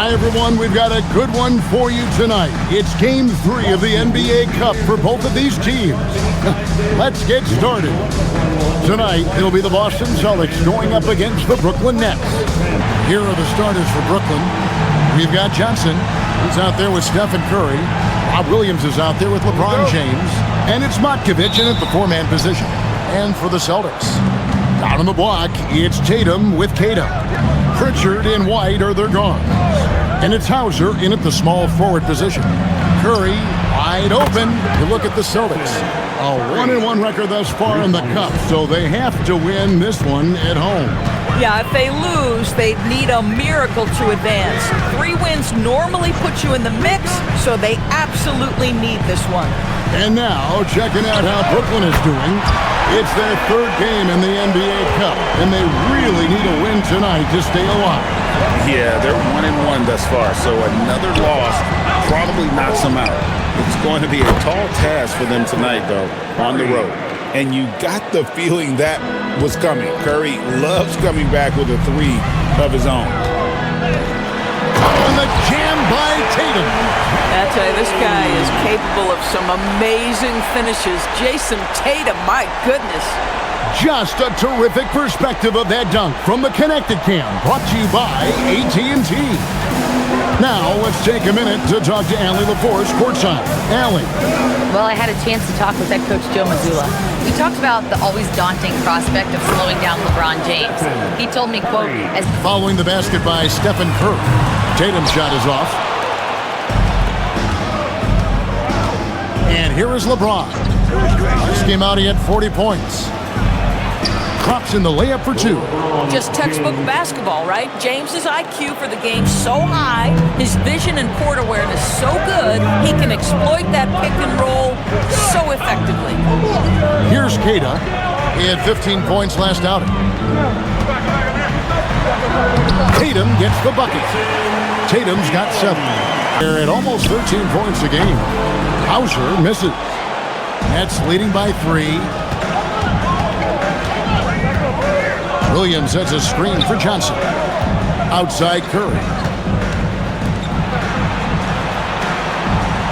Hi, everyone. We've got a good one for you tonight. It's Game 3 of the NBA Cup for both of these teams. Let's get started. Tonight, it'll be the Boston Celtics going up against the Brooklyn Nets. Here are the starters for Brooklyn. We've got Johnson, who's out there with Steph and Curry. Rob Williams is out there with LeBron James. And it's Matkovic in at the four-man position. And for the Celtics, down on the block, it's Tatum with Keita. Pritchard and White are their guards. And it's Hauser in at the small forward position. Curry wide open. You look at the Celtics. A 1-1 record thus far in the Cup, so they have to win this one at home. Yeah, if they lose, they'd need a miracle to advance. 3 wins normally put you in the mix, so they absolutely need this one. And now, checking out how Brooklyn is doing. It's their third game in the NBA Cup, and they really need a win tonight to stay alive. Yeah, they're 1-1 thus far, so another loss probably knocks them out. It's going to be a tall task for them tonight, though, on the road. And you got the feeling that was coming. Curry loves coming back with a 3 of his own. And the jam by Tatum. I tell you, this guy is capable of some amazing finishes. Jason Tatum, my goodness. Just a terrific perspective of that dunk from the Connected Cam, brought to you by AT&T. Now, let's take a minute to talk to Allie LaForce courtside. Allie. Well, I had a chance to talk with head coach Joe Mazzulla. We talked about the always daunting prospect of slowing down LeBron James. He told me, quote, as following the basket by Stephen Curry. Tatum's shot is off. And here is LeBron. This game out, he had 40 points. Drops in the layup for 2. Just textbook basketball, right? James's IQ for the game so high, his vision and court awareness so good, he can exploit that pick and roll so effectively. Here's Keita. He had 15 points last outing. Tatum gets the bucket. Tatum's got 7. They're at almost 13 points a game. Hauser misses. Nets leading by 3. Williams sets a screen for Johnson. Outside Curry.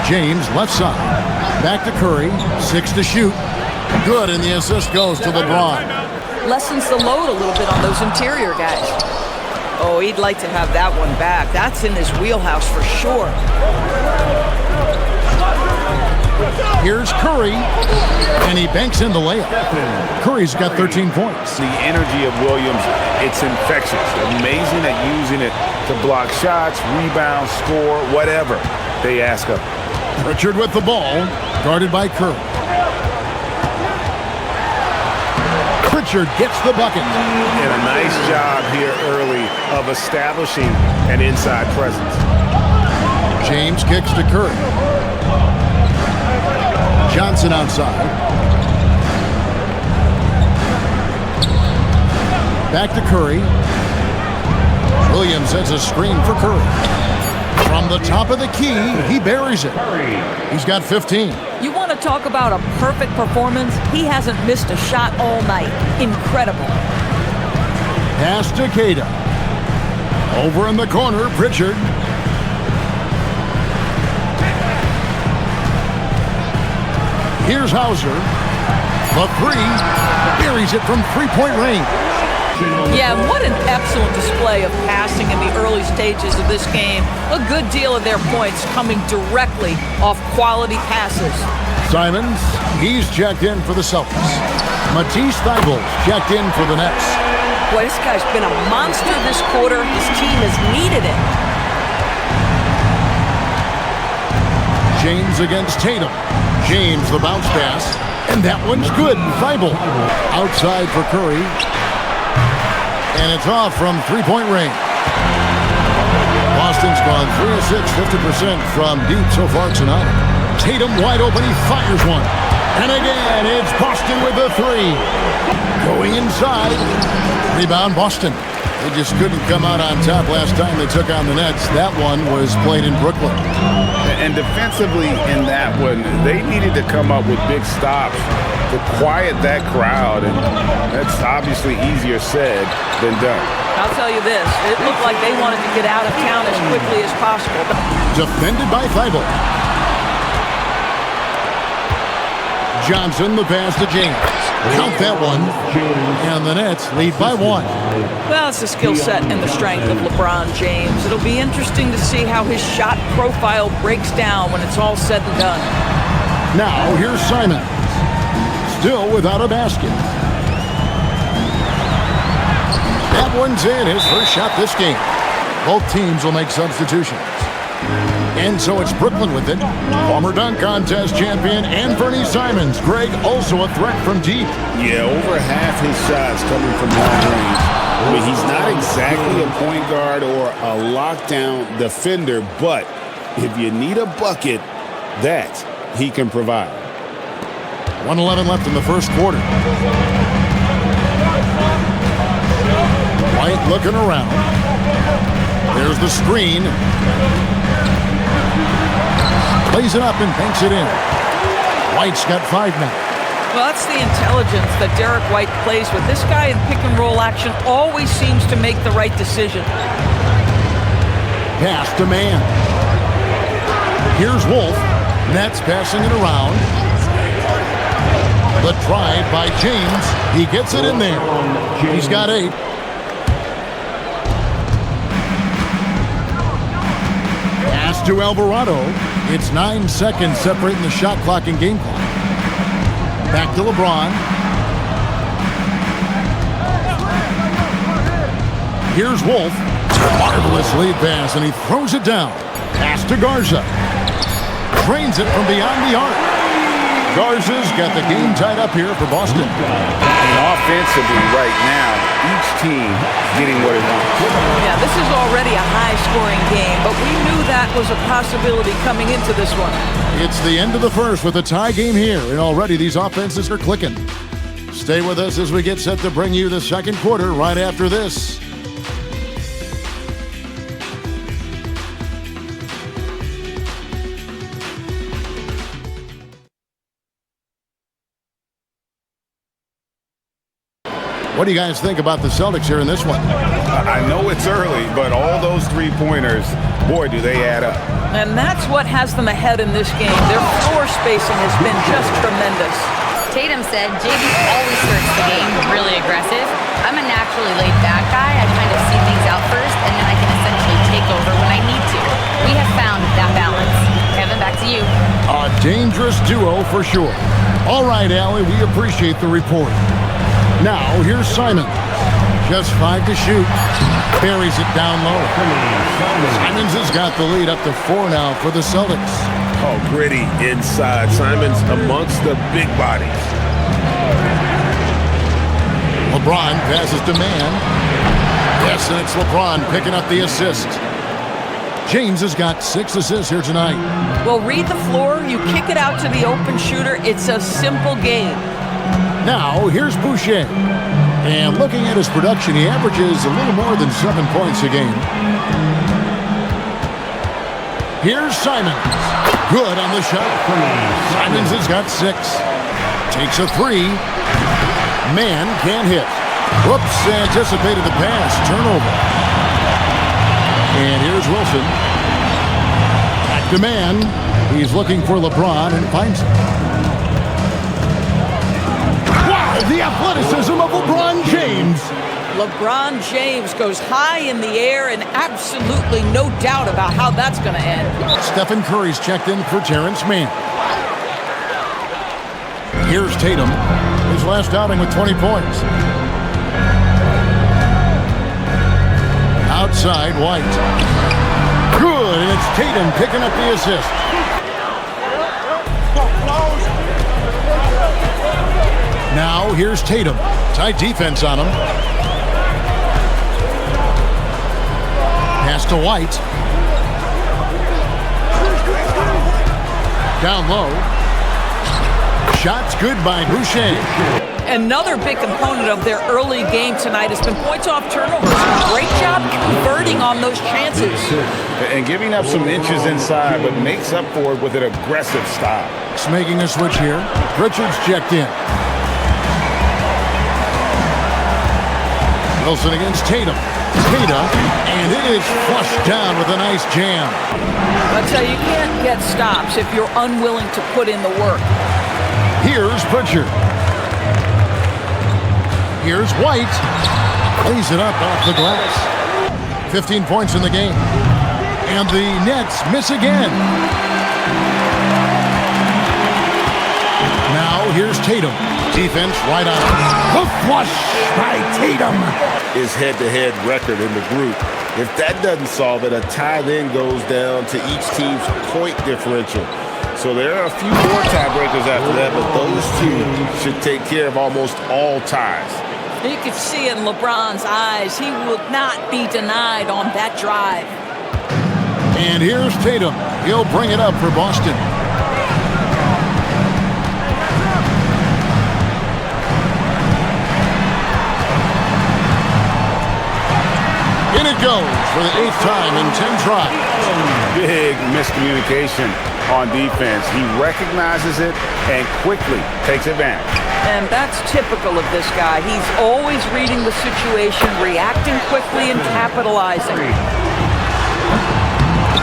James left side. Back to Curry. 6 to shoot. Good, and the assist goes to LeBron. Lessens the load a little bit on those interior guys. Oh, he'd like to have that one back. That's in his wheelhouse for sure. Here's Curry, and he banks in the layup. Curry's got 13 points. The energy of Williams, it's infectious. Amazing at using it to block shots, rebound, score, whatever they ask of him. Pritchard with the ball, guarded by Curry. Pritchard gets the bucket. And a nice job here early of establishing an inside presence. James kicks to Curry. Johnson outside. Back to Curry. Williams sets a screen for Curry. From the top of the key, he buries it. He's got 15. You want to talk about a perfect performance? He hasn't missed a shot all night. Incredible. Pass to Keita. Over in the corner, Pritchard. Here's Hauser. The 3. Buries it from 3-point range. Yeah, what an excellent display of passing in the early stages of this game. A good deal of their points coming directly off quality passes. Simons, he's checked in for the Celtics. Matisse Thybulle checked in for the Nets. Boy, this guy's been a monster this quarter. His team has needed it. James against Tatum. James the bounce pass. And that one's good. Thybulle outside for Curry. And it's off from 3-point range. Boston's gone 3 of 6, 50% from deep so far tonight. Tatum wide open, he fires one. And again, it's Boston with the 3. Going inside. Rebound Boston. They just couldn't come out on top last time they took on the Nets. That one was played in Brooklyn. And defensively in that one, they needed to come up with big stops to quiet that crowd, and that's obviously easier said than done. I'll tell you this, it looked like they wanted to get out of town as quickly as possible. Defended by Thibault. Johnson, the pass to James. Count that one. And the Nets lead by 1. Well, it's the skill set and the strength of LeBron James. It'll be interesting to see how his shot profile breaks down when it's all said and done. Now, here's Simon. Still without a basket. That one's in, his first shot this game. Both teams will make substitutions. And so it's Brooklyn with it. Former dunk contest champion and Bernie Simons. Greg, also a threat from deep. Yeah, over half his shots coming from long range. I mean, he's not exactly a point guard or a lockdown defender, but if you need a bucket, that he can provide. 1:11 left in the first quarter. White looking around. There's the screen. Plays it up and banks it in. White's got 5 now. Well, that's the intelligence that Derek White plays with. This guy in pick-and-roll action always seems to make the right decision. Pass to man. Here's Wolf. Nets passing it around. The drive by James. He gets it in there. He's got 8. Pass to Alvarado. It's 9 seconds separating the shot clock and game clock. Back to LeBron. Here's Wolf. Marvelous lead pass, and he throws it down. Pass to Garza. Drains it from beyond the arc. Garza's got the game tied up here for Boston. And offensively right now, each team getting what it wants. Yeah, this is already a high-scoring game, but we knew that was a possibility coming into this one. It's the end of the first with a tie game here, and already these offenses are clicking. Stay with us as we get set to bring you the second quarter right after this. What do you guys think about the Celtics here in this one? I know it's early, but all those three-pointers, boy, do they add up. And that's what has them ahead in this game. Their floor spacing has been just tremendous. Tatum said JB always starts the game really aggressive. I'm a naturally laid-back guy. I kind of see things out first, and then I can essentially take over when I need to. We have found that balance. Kevin, back to you. A dangerous duo for sure. All right, Allie, we appreciate the report. Now, here's Simon. Just 5 to shoot. Buries it down low. Simons has got the lead up to 4 now for the Celtics. Oh, gritty inside. Simons amongst the big bodies. LeBron passes to man. Yes, and it's LeBron picking up the assist. James has got 6 assists here tonight. Well, read the floor. You kick it out to the open shooter. It's a simple game. Now, here's Boucher. And looking at his production, he averages a little more than 7 points a game. Here's Simons. Good on the shot. Simons has got 6. Takes a 3. Man can't hit. Whoops, anticipated the pass. Turnover. And here's Wilson. Back to man. He's looking for LeBron and finds him. The athleticism of LeBron James. LeBron James goes high in the air, and absolutely no doubt about how that's going to end. Stephen Curry's checked in for Terrence Mann. Here's Tatum. His last outing with 20 points. Outside, White. Good, and it's Tatum picking up the assist. Now, here's Tatum. Tight defense on him. Pass to White. Down low. Shots good by Boucher. Another big component of their early game tonight has been points off turnovers. Great job converting on those chances. And giving up some inches inside, but makes up for it with an aggressive stop. It's making a switch here. Richards checked in. Wilson against Tatum. And it is flushed down with a nice jam. I'll tell you, you can't get stops if you're unwilling to put in the work. Here's Pritchard. Here's White. Lays it up off the glass. 15 points in the game. And the Nets miss again. Now here's Tatum. Defense right on. The flush by Tatum. His head-to-head record in the group. If that doesn't solve it, a tie then goes down to each team's point differential. So there are a few more tiebreakers after that, but those two should take care of almost all ties. You could see it in LeBron's eyes. He will not be denied on that drive. And here's Tatum. He'll bring it up for Boston. In it goes for the 8th time in 10 tries. Big miscommunication on defense. He recognizes it and quickly takes advantage. And that's typical of this guy. He's always reading the situation, reacting quickly, and capitalizing.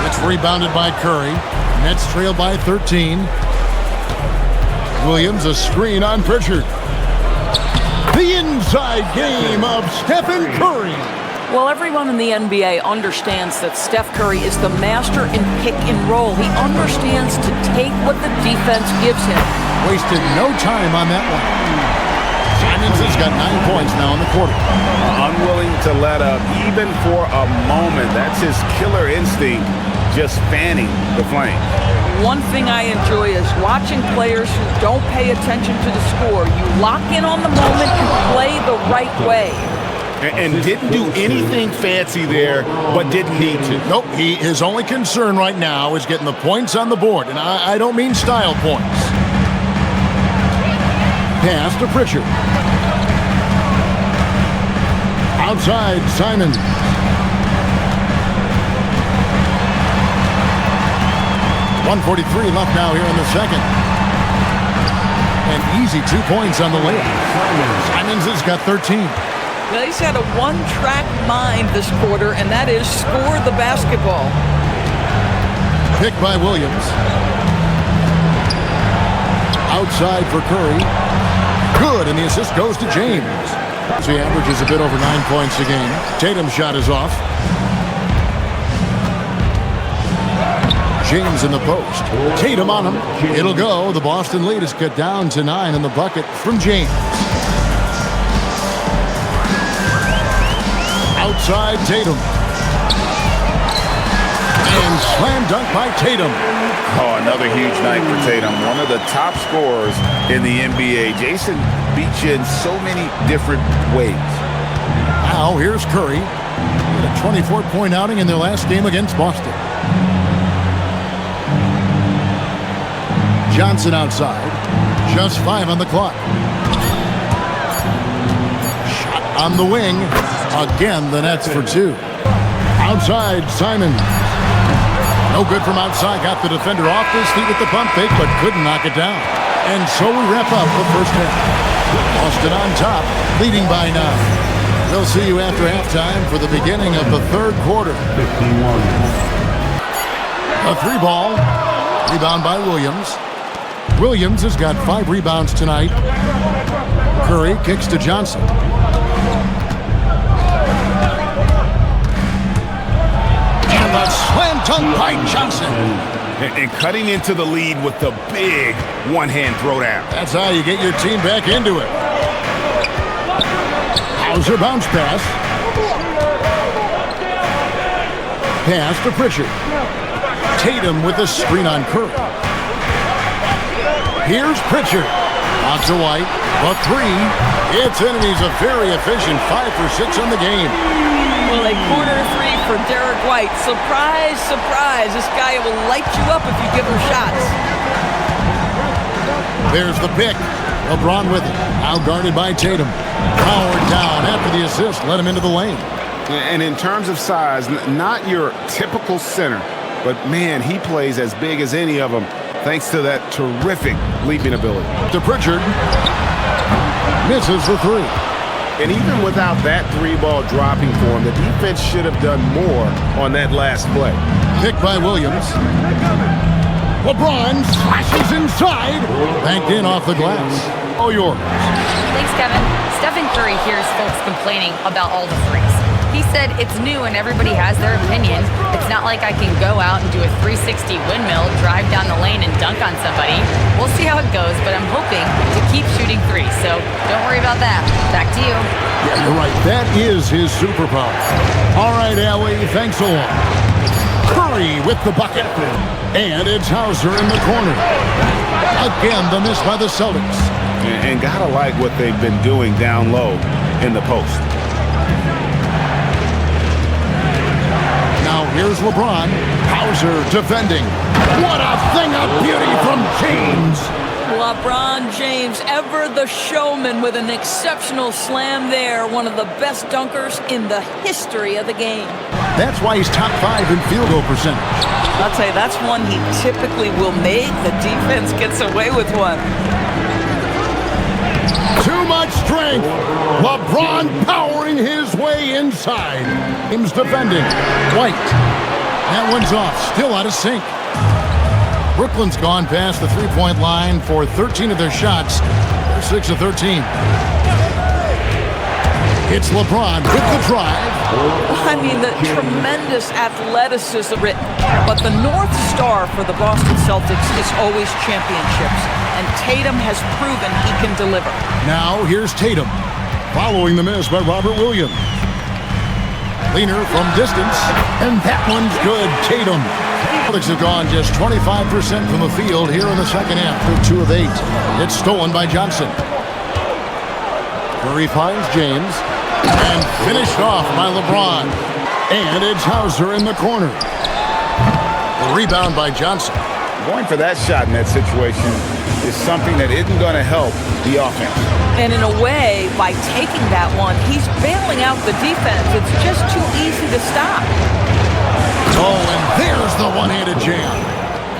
It's rebounded by Curry. Nets trail by 13. Williams, a screen on Pritchard. The inside game of Stephen Curry. Well, everyone in the NBA understands that Steph Curry is the master in pick and roll. He understands to take what the defense gives him. Wasted no time on that one. Simons has got 9 points now in the quarter. Unwilling to let up even for a moment. That's his killer instinct, just fanning the flame. One thing I enjoy is watching players who don't pay attention to the score. You lock in on the moment and play the right way. And didn't do anything fancy there, but didn't need to. Nope, his only concern right now is getting the points on the board, and I don't mean style points. Pass to Pritchard. Outside, Simon. .143 left now here in the second. An easy 2 points on the layup. Simons has got 13. Well, he's had a one-track mind this quarter, and that is score the basketball. Pick by Williams. Outside for Curry. Good, and the assist goes to James. So he averages a bit over 9 points a game. Tatum's shot is off. James in the post. Tatum on him. It'll go. The Boston lead is cut down to 9 in the bucket from James. Outside Tatum. And slam dunk by Tatum. Oh, another huge night for Tatum. One of the top scorers in the NBA. Jason beats you in so many different ways. Now here's Curry. With a 24-point outing in their last game against Boston. Johnson outside. Just 5 on the clock. Shot on the wing. Again, the Nets for 2. Outside, Simon. No good from outside. Got the defender off his feet with the pump fake, but couldn't knock it down. And so we wrap up the first half. Boston on top, leading by 9. We'll see you after halftime for the beginning of the third quarter. A 3-ball. Rebound by Williams. Williams has got 5 rebounds tonight. Curry kicks to Johnson. And the slam dunk by Johnson. And cutting into the lead with the big one-hand throwdown. That's how you get your team back into it. Hauser bounce pass. Pass to Pritchard. Tatum with a screen on Curry. Here's Pritchard. On to White. A 3. It's in, and he's a very efficient 5 for 6 on the game. Well, a corner 3 for Derek White. Surprise, surprise. This guy will light you up if you give him shots. There's the pick. LeBron with it. Now guarded by Tatum. Powered down after the assist. Let him into the lane. And in terms of size, not your typical center, but man, he plays as big as any of them thanks to that terrific leaping ability. To Pritchard. Misses the three. And even without that three-ball dropping for him, the defense should have done more on that last play. Picked by Williams. LeBron slashes inside. Banked in off the glass. All yours. Thanks, Kevin. Stephen Curry hears folks complaining about all the threes. He said it's new and everybody has their opinion. It's not like I can go out and do a 360 windmill, drive down the lane, and dunk on somebody. We'll see how it goes, but I'm hoping to keep shooting threes, so don't worry about that. Back to you. Yeah, you're right. That is his superpower. All right, Allie, thanks a lot. Curry with the bucket. And it's Hauser in the corner. Again, the miss by the Celtics. And gotta like what they've been doing down low in the post. Now here's LeBron. Hauser defending. What a thing of beauty from James. LeBron James, ever the showman, with an exceptional slam there. One of the best dunkers in the history of the game. That's why he's top 5 in field goal percentage. I'll tell you, that's one he typically will make. The defense gets away with one. Too much strength. LeBron powering his way inside. James defending. White. That one's off. Still out of sync. Brooklyn's gone past the three-point line for 13 of their shots. They're 6 of 13. It's LeBron with the drive. I mean, the tremendous athleticism written. But the North Star for the Boston Celtics is always championships. And Tatum has proven he can deliver. Now here's Tatum. Following the miss by Robert Williams. Leaner from distance. And that one's good. Tatum. Celtics have gone just 25% from the field here in the second half. They're 2 of 8. It's stolen by Johnson. Curry finds James. And finished off by LeBron. And it's Hauser in the corner. A rebound by Johnson. Going for that shot in that situation is something that isn't going to help the offense. And in a way, by taking that one, he's bailing out the defense. It's just too easy to stop. Oh, and there's the one-handed jam.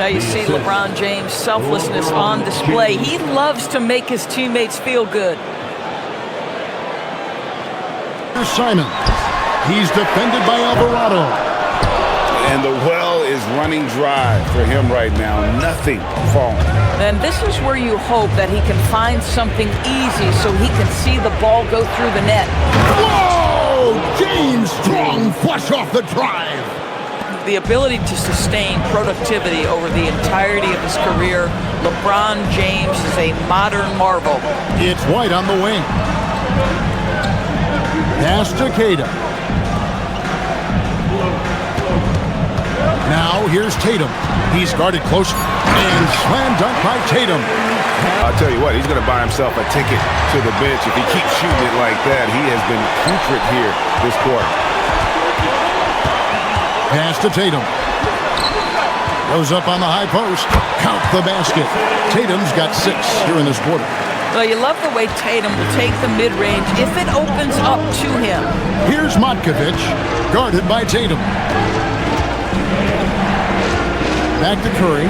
Now you see LeBron James' selflessness on display. He loves to make his teammates feel good. Simon. He's defended by Alvarado. And the well is running dry for him right now. Nothing falling. And this is where you hope that he can find something easy so he can see the ball go through the net. Whoa! James strong flush off the drive. The ability to sustain productivity over the entirety of his career, LeBron James is a modern marvel. It's White on the wing. Pass to Tatum. Now here's Tatum. He's guarded close and slam dunk by Tatum. I'll tell you what, he's going to buy himself a ticket to the bench if he keeps shooting it like that. He has been putrid here this quarter. Pass to Tatum. Goes up on the high post. Count the basket. Tatum's got 6 here in this quarter. Well, you love the way Tatum will take the mid-range if it opens up to him. Here's Matkovic, guarded by Tatum. Back to Curry.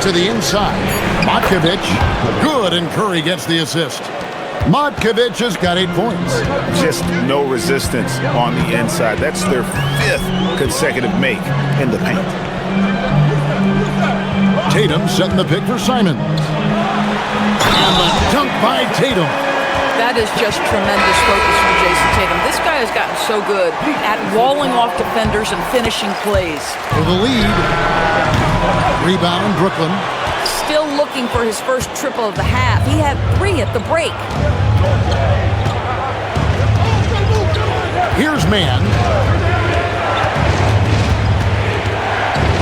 To the inside. Matkovic, good, and Curry gets the assist. Matkovic has got 8 points. Just no resistance on the inside. That's their 5th consecutive make in the paint. Tatum setting the pick for Simon. And the dunk by Tatum. That is just tremendous focus from Jason Tatum. This guy has gotten so good at walling off defenders and finishing plays. For the lead. Rebound, Brooklyn. Still looking for his first triple of the half. He had 3 at the break. Here's Mann.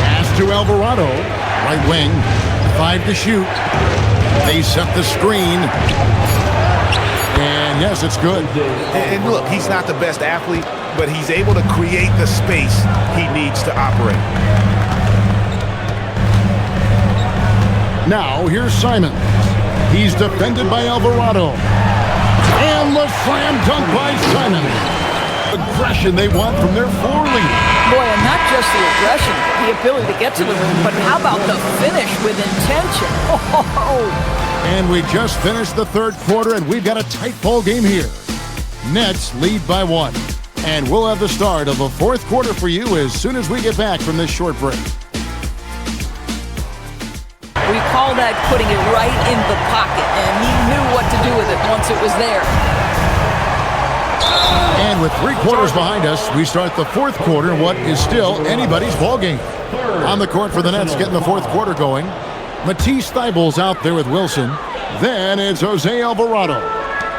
Pass to Alvarado. Right wing. 5 to shoot. They set the screen. And yes, it's good. And look, he's not the best athlete, but he's able to create the space he needs to operate. Now here's Simon. He's defended by Alvarado. And the slam dunk by Simon. Aggression they want from their floor lead. Boy, and not just the aggression, the ability to get to the rim, but how about the finish with intention? And we just finished the third quarter, and we've got a tight ball game here. Nets lead by 1. And we'll have the start of the fourth quarter for you as soon as we get back from this short break. We call that putting it right in the pocket, and he knew what to do with it once it was there. And with 3 quarters behind us, we start the fourth quarter in what is still anybody's ball game. On the court for the Nets, getting the fourth quarter going. Matisse Thybulle's out there with Wilson. Then it's Jose Alvarado.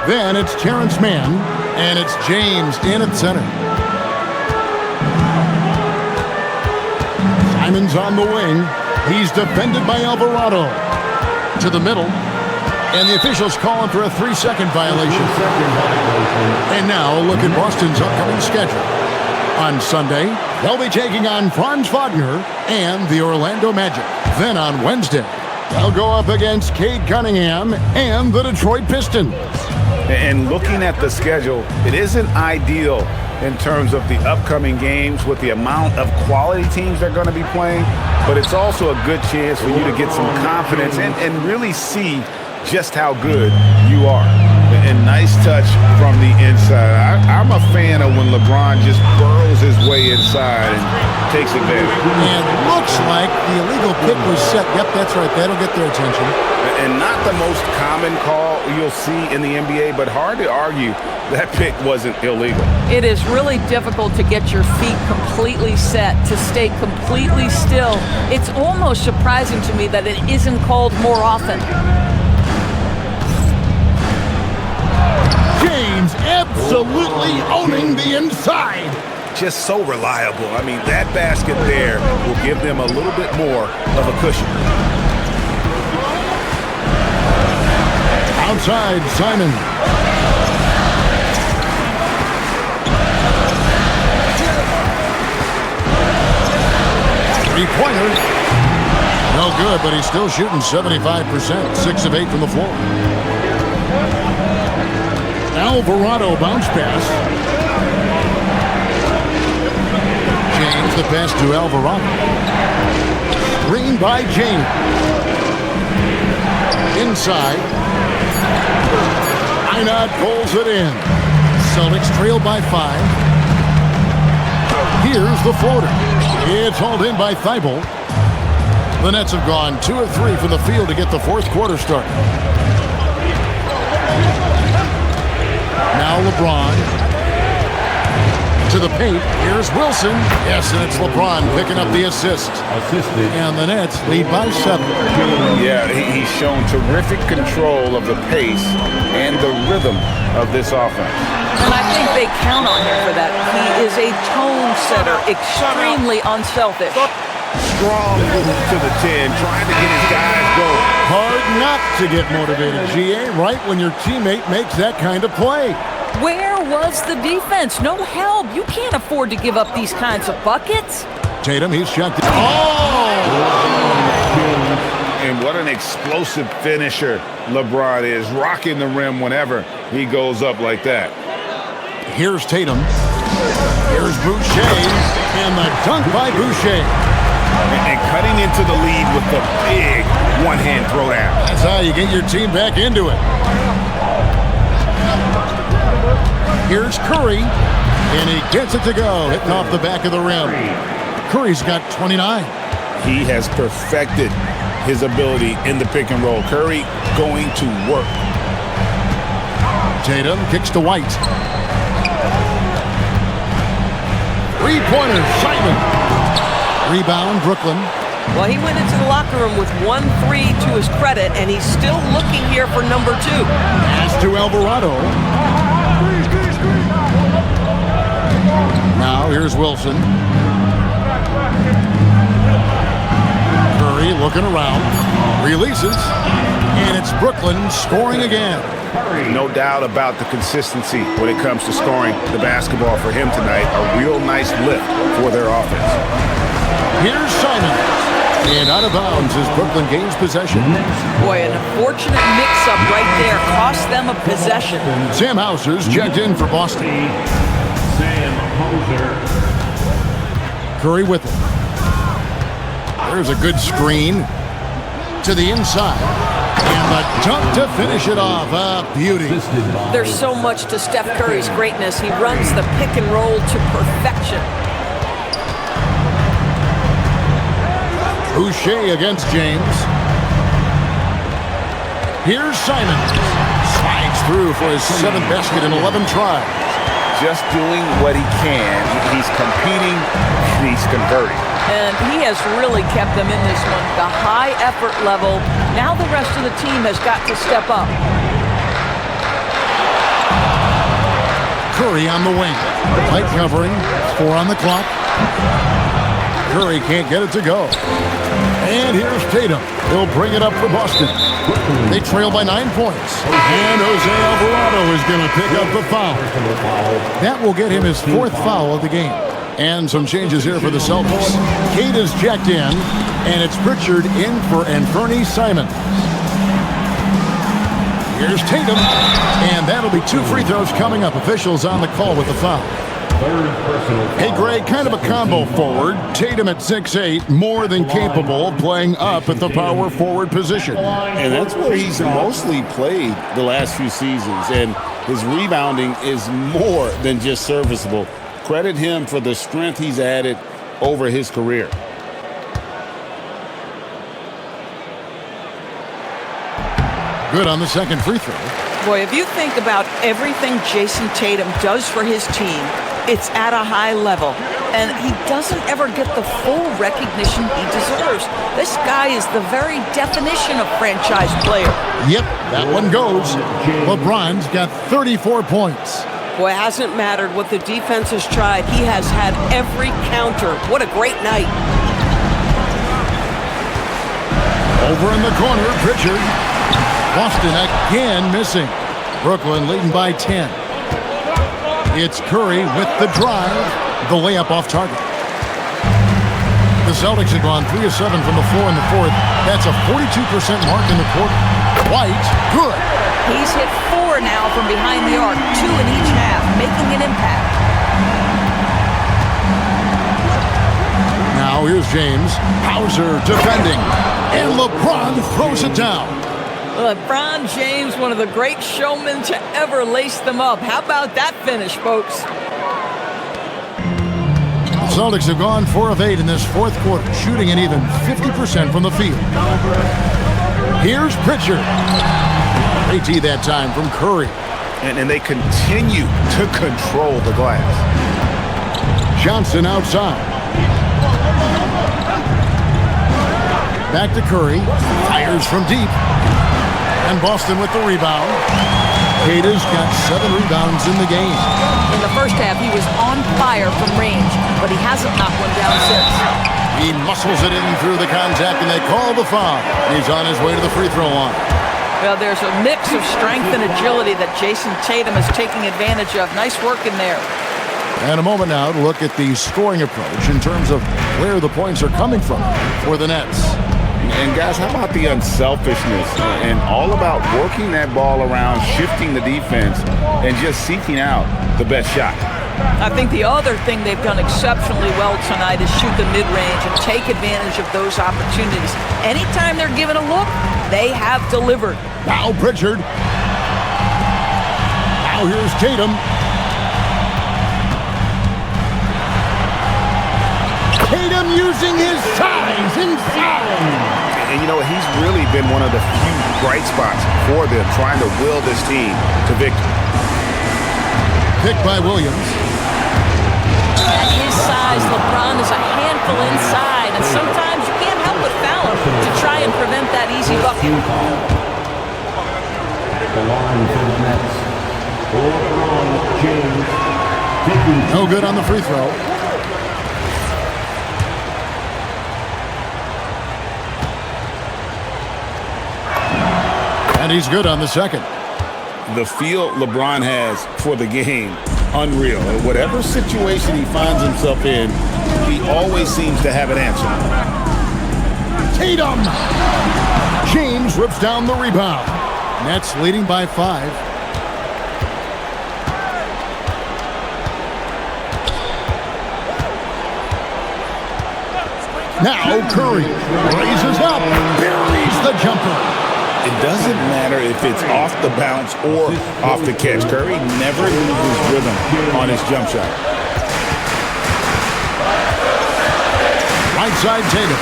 Then it's Terrence Mann. And it's James in at center. Simon's on the wing. He's defended by Alvarado. To the middle. And the officials call him for a 3-second violation. And now look at Boston's upcoming schedule. On Sunday, they'll be taking on Franz Wagner and the Orlando Magic. Then on Wednesday, they'll go up against Cade Cunningham and the Detroit Pistons. And looking at the schedule, it isn't ideal in terms of the upcoming games with the amount of quality teams they're going to be playing, but it's also a good chance for you to get some confidence and really see just how good you are. And nice touch from the inside. I'm a fan of when LeBron just burrows his way inside and takes advantage. And looks like the illegal pick was set. Yep, that's right. That'll get their attention. And not the most common call you'll see in the NBA, but hard to argue that pick wasn't illegal. It is really difficult to get your feet completely set, to stay completely still. It's almost surprising to me that it isn't called more often. James absolutely owning the inside. Just so reliable. I mean, that basket there will give them a little bit more of a cushion. Outside, Simon. Three-pointer. No good, but he's still shooting 75%. 6 of 8 from the floor. Alvarado bounce pass. James the pass to Alvarado. Screen by James. Inside. Einat pulls it in. Celtics trail by 5. Here's the floater. It's hauled in by Thibault. The Nets have gone 2 of 3 from the field to get the fourth quarter started. Now LeBron to the paint. Here's Wilson. Yes, and it's LeBron picking up the assist. And the Nets lead by 7. Yeah, he's shown terrific control of the pace and the rhythm of this offense. And I think they count on him for that. He is a tone setter, extremely unselfish. Strong to the 10, trying to get his guys going. Hard not to get motivated, GA, right when your teammate makes that kind of play. Where was the defense? No help. You can't afford to give up these kinds of buckets. Tatum, he's checked. Oh! And what an explosive finisher LeBron is, rocking the rim whenever he goes up like that. Here's Tatum. Here's Boucher. And the dunk by Boucher. And cutting into the lead with the big one-hand throwdown. That's how you get your team back into it. Here's Curry, and he gets it to go, hitting off the back of the rim. Curry's got 29. He has perfected his ability in the pick and roll. Curry going to work. Tatum kicks to White. Three-pointer, Simon. Rebound, Brooklyn. Well, he went into the locker room with 1-3 to his credit, and he's still looking here for number 2. Pass to Alvarado. Now here's Wilson. Curry looking around. Releases. And it's Brooklyn scoring again. No doubt about the consistency when it comes to scoring the basketball for him tonight. A real nice lift for their offense. Here's Simon. And out of bounds as Brooklyn gains possession. Boy, an unfortunate mix-up right there. Cost them a possession. Sam Hauser's checked in for Boston. Sam Hauser. Curry with it. There's a good screen to the inside. And the dunk to finish it off. A beauty. There's so much to Steph Curry's greatness. He runs the pick and roll to perfection. Boucher against James. Here's Simon. Slides through for his 7th basket in 11 tries. Just doing what he can. He's competing. He's converting. And he has really kept them in this one. The high effort level. Now the rest of the team has got to step up. Curry on the wing. Tight covering. 4 on the clock. Curry can't get it to go. And here's Tatum. He'll bring it up for Boston. They trail by 9 points. And Jose Alvarado is going to pick up the foul. That will get him his 4th foul of the game. And some changes here for the Celtics. Kate is checked in, and it's Pritchard in for Anfernee Simons. Here's Tatum, and that'll be 2 free throws coming up. Officials on the call with the foul. Hey, Greg, kind of a combo forward. Tatum at 6'8", more than capable of playing up at the power forward position. And that's where he's mostly played the last few seasons. And his rebounding is more than just serviceable. Credit him for the strength he's added over his career. Good on the second free throw. Boy, if you think about everything Jason Tatum does for his team, it's at a high level. And he doesn't ever get the full recognition he deserves. This guy is the very definition of franchise player. Yep, that one goes. LeBron's got 34 points. Boy, it hasn't mattered what the defense has tried. He has had every counter. What a great night. Over in the corner, Pritchard. Boston again missing. Brooklyn leading by 10. It's Curry with the drive. The layup off target. The Celtics have gone 3 of 7 from the floor in the 4th. That's a 42% mark in the quarter. White, good. He's hit 4 now from behind the arc, 2 in each half, making an impact. Now here's James. Hauser defending. And LeBron throws it down. LeBron James, one of the great showmen to ever lace them up. How about that finish, folks? The Celtics have gone 4 of 8 in this 4th quarter, shooting an even 50% from the field. Here's Pritchard. They tee that time from Curry. And they continue to control the glass. Johnson outside. Back to Curry. Fires from deep. And Boston with the rebound. Kata's got 7 rebounds in the game. In the first half, he was on fire from range, but he hasn't knocked one down since. He muscles it in through the contact, and they call the foul. He's on his way to the free throw line. Well, there's a mix of strength and agility that Jason Tatum is taking advantage of. Nice work in there. And a moment now to look at the scoring approach in terms of where the points are coming from for the Nets. And guys, how about the unselfishness and all about working that ball around, shifting the defense, and just seeking out the best shot? I think the other thing they've done exceptionally well tonight is shoot the mid-range and take advantage of those opportunities. Anytime they're given a look, they have delivered. Now Pritchard. Now here's Tatum. Tatum using his size inside. And, you know, he's really been one of the few bright spots for them, trying to will this team to victory. Picked by Williams. At his size, LeBron is a handful inside, and sometimes you can't help but foul him to try and prevent that easy bucket. The line for the Nets. LeBron James. No good on the free throw. And he's good on the second. The feel LeBron has for the game, unreal. In whatever situation he finds himself in, he always seems to have an answer. Tatum! James rips down the rebound. Nets leading by 5. Now Curry raises up, buries the jumper. It doesn't matter if it's off the bounce or off the catch. Curry never loses rhythm on his jump shot. Right side Tatum.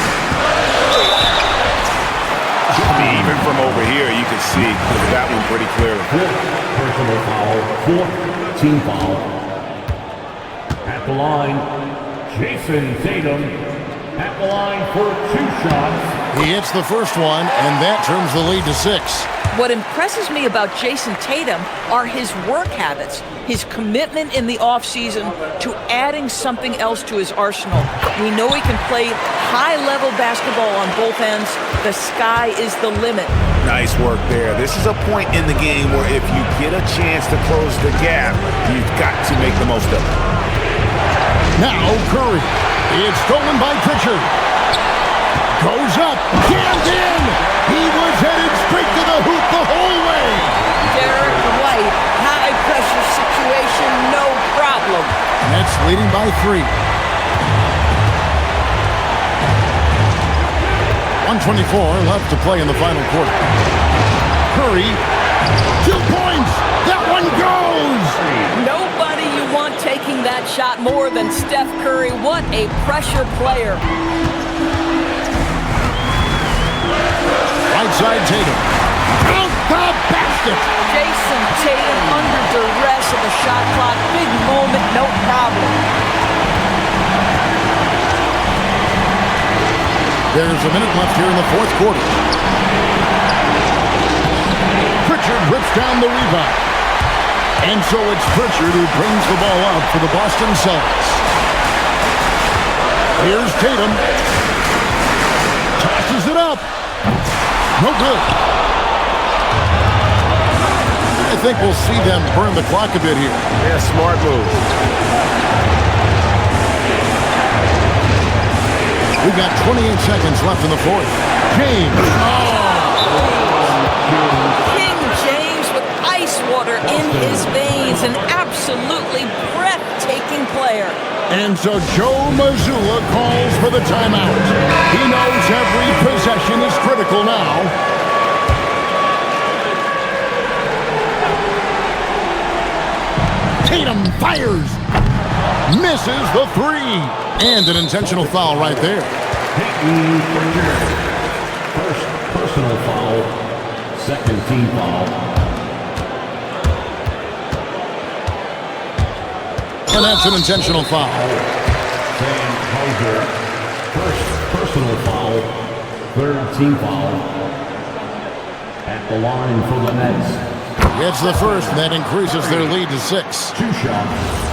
I mean, even from over here, you can see that one pretty clearly. Personal foul, fourth team foul. At the line, Jason Tatum. At the line for 2 shots. He hits the first one, and that turns the lead to 6. What impresses me about Jason Tatum are his work habits, his commitment in the offseason to adding something else to his arsenal. We know he can play high-level basketball on both ends. The sky is the limit. Nice work there. This is a point in the game where if you get a chance to close the gap, you've got to make the most of it. Now Curry. It's stolen by Pritchard. Goes up, jammed in. He was headed straight to the hoop the whole way. Derek White, high-pressure situation, no problem. Nets leading by 3. 1:24 left to play in the final quarter. Curry, 2 points. That one goes. Nobody you want taking that shot more than Steph Curry. What a pressure player. Right side Tatum. Out the basket. Jason Tatum under duress of the shot clock. Big moment, no problem. There's a minute left here in the fourth quarter. Pritchard rips down the rebound. And so it's Pritchard who brings the ball up for the Boston Celtics. Here's Tatum. Tosses it up. No good. I think we'll see them burn the clock a bit here. Yeah, smart move. We've got 28 seconds left in the fourth. James. King James with ice water in his veins. An absolutely breathtaking player. And so Joe Mazzulla calls for the timeout. He knows every possession is critical now. Tatum fires. Misses the 3. And an intentional foul right there. First personal foul, second team foul. And that's an intentional foul. Sam Hauser, first personal foul, third team foul. At the line for the Nets. It's the first, and that increases their lead to 6. 2 shots.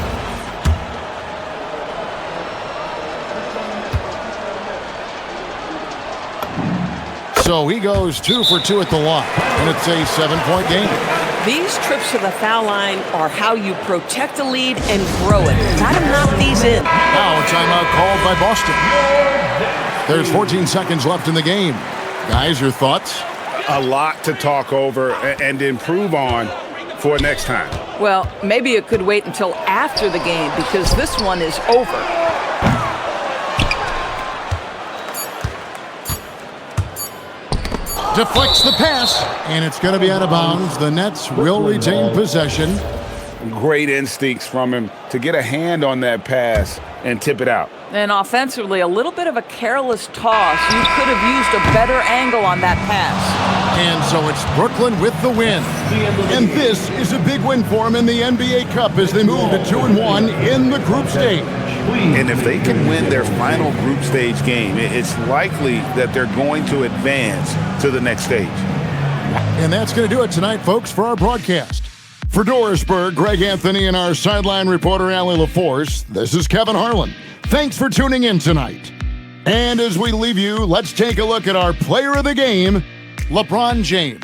So he goes 2 for 2 at the line, and it's a 7-point game. These trips to the foul line are how you protect a lead and grow it. Gotta knock these in. Now a timeout called by Boston. There's 14 seconds left in the game. Guys, your thoughts? A lot to talk over and improve on for next time. Well, maybe it could wait until after the game because this one is over. Deflects the pass, and it's going to be out of bounds. The Nets will retain possession. Great instincts from him to get a hand on that pass and tip it out. And offensively, a little bit of a careless toss. You could have used a better angle on that pass. And so it's Brooklyn with the win. And this is a big win for them in the NBA Cup as they move to 2-1 in the group stage. And if they can win their final group stage game, it's likely that they're going to advance to the next stage. And that's going to do it tonight, folks, for our broadcast. For Dorisburg, Greg Anthony, and our sideline reporter, Allie LaForce, this is Kevin Harlan. Thanks for tuning in tonight. And as we leave you, let's take a look at our player of the game, LeBron James.